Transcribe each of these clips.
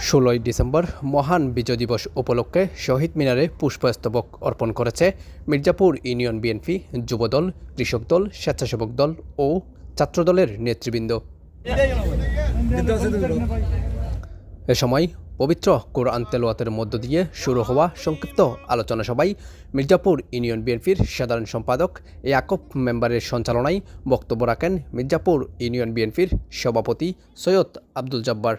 ষোলোই ডিসেম্বর মহান বিজয় দিবস উপলক্ষে শহীদ মিনারে পুষ্পস্তবক অর্পণ করেছে মির্জাপুর ইউনিয়ন বিএনপি, যুবদল, কৃষক দল, স্বেচ্ছাসেবক দল ও ছাত্রদলের নেতৃবৃন্দ। এ সময় পবিত্র কোরআন তেলাওয়াতের মধ্য দিয়ে শুরু হওয়া সংক্ষিপ্ত আলোচনা সভায় মির্জাপুর ইউনিয়ন বিএনপির সাধারণ সম্পাদক ইয়াকুব মেম্বারের সঞ্চালনায় বক্তব্য রাখেন মির্জাপুর ইউনিয়ন বিএনপির সভাপতি সৈয়দ আব্দুল জব্বার।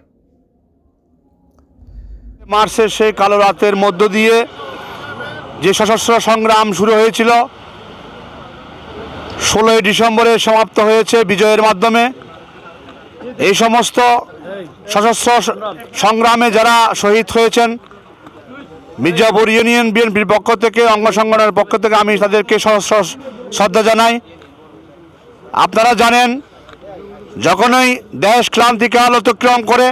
মার্চের সেই কালো রাতের মধ্য দিয়ে যে সশস্ত্র সংগ্রাম শুরু হয়েছিল 16ই ডিসেম্বরে সমাপ্ত হয়েছে বিজয়ের মাধ্যমে। এই সমস্ত সশস্ত্র সংগ্রামে যারা শহীদ হয়েছেন মির্জাপুর ইউনিয়ন বিএনপির পক্ষ থেকে, অঙ্গ সংগঠনের পক্ষ থেকে আমি তাদেরকে সহস্র শ্রদ্ধা জানাই। আপনারা জানেন, যখনই দেশ ক্রান্তিকাল অতিক্রম করে,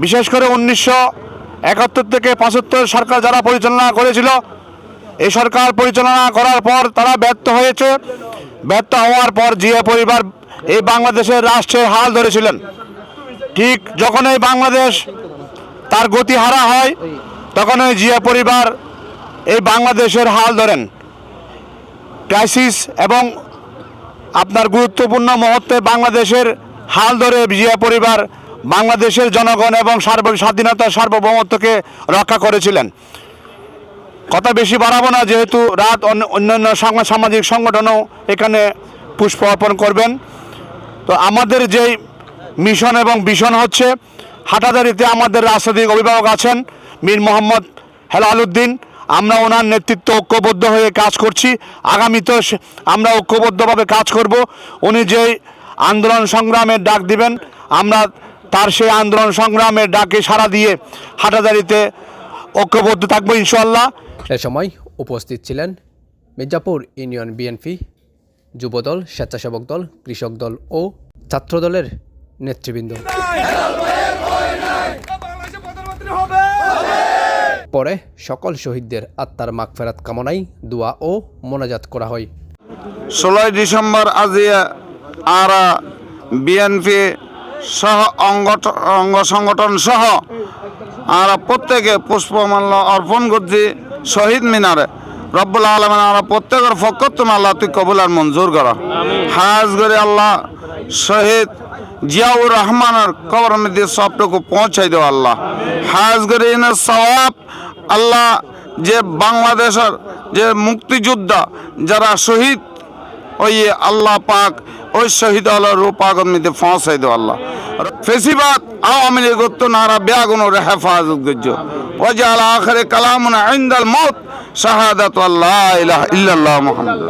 বিশেষ করে 1971 থেকে 75 সরকার যারা পরিচালনা করেছিল, এই সরকার পরিচালনা করার পর তারা ব্যর্থ হয়েছে। ব্যর্থ হওয়ার পর জিয়া পরিবার এই বাংলাদেশের রাষ্ট্রের হাল ধরেছিলেন। ঠিক যখন এই বাংলাদেশ তার গতি হারা হয়, তখন ওই জিয়া পরিবার এই বাংলাদেশের হাল ধরেন। ক্রাইসিস এবং আপনার গুরুত্বপূর্ণ মুহূর্তে বাংলাদেশের হাল ধরে জিয়া পরিবার বাংলাদেশের জনগণ এবং স্বাধীনতা সার্বভৌমত্বকে রক্ষা করেছিলেন। কথা বেশি বাড়াবো না, যেহেতু রাত অন্যান্য সামাজিক সংগঠনও এখানে পুষ্প অর্পণ করবেন। তো আমাদের যেই মিশন এবং ভিশন হচ্ছে, হাটাজারিতে আমাদের রাজনৈতিক অভিভাবক আছেন মীর মোহাম্মদ হেলাল উদ্দিন। আমরা ওনার নেতৃত্ব ঐক্যবদ্ধ হয়ে কাজ করছি। আগামীতেও আমরা ঐক্যবদ্ধভাবে কাজ করব। উনি যেই আন্দোলন সংগ্রামের ডাক দিবেন, আমরা তার সেই আন্দোলন সংগ্রামের ডাকে সাড়া দিয়ে হাটাজারিতে ঐক্যবদ্ধ থাকবো ইনশাআল্লাহ। এ সময় উপস্থিত ছিলেন মির্জাপুর ইউনিয়ন বিএনপি, যুবদল, স্বেচ্ছাসেবক দল, কৃষক দল ও ছাত্রদলের নেতৃবৃন্দ। পরে সকল শহীদদের আত্মার মাগফিরাত কামনায় দোয়া ও মোনাজাত করা হয়। 16ই ডিসেম্বর আজিয়া আর বিএনপি সহ অঙ্গ সংগঠন সহ আর প্রত্যেকে পুষ্পমাল্য অর্পণ করছি শহীদ মিনারে। রব্বুল আলামিন আমরা প্রত্যেকের ফকর তুমি আল্লাহ তুই কবুল আর মঞ্জুর করা। হাজ করে আল্লাহ শহীদ জিয়াউর রহমানের কবরের মধ্যে সবটুকু পৌঁছাই দেওয়া আল্লাহ। হাজ করে এনে সওয়াব আল্লাহ, যে বাংলাদেশের যে মুক্তিযোদ্ধা যারা শহীদ ওই আল্লাহ পাক ওই শহীদ আল্লাহর রূপাগর মধ্যে পৌঁছাই দেওয়া আল্লাহ। ফেসিবাদ আওয়ামী লীগ নারা বেগুনের হেফাজত করছো। ওয়াজাল আখির কালামুনা ইনদাল মউত শাহাদাতু আল্লা ইলাহা ইল্লাল্লাহ মুহাম্মাদুর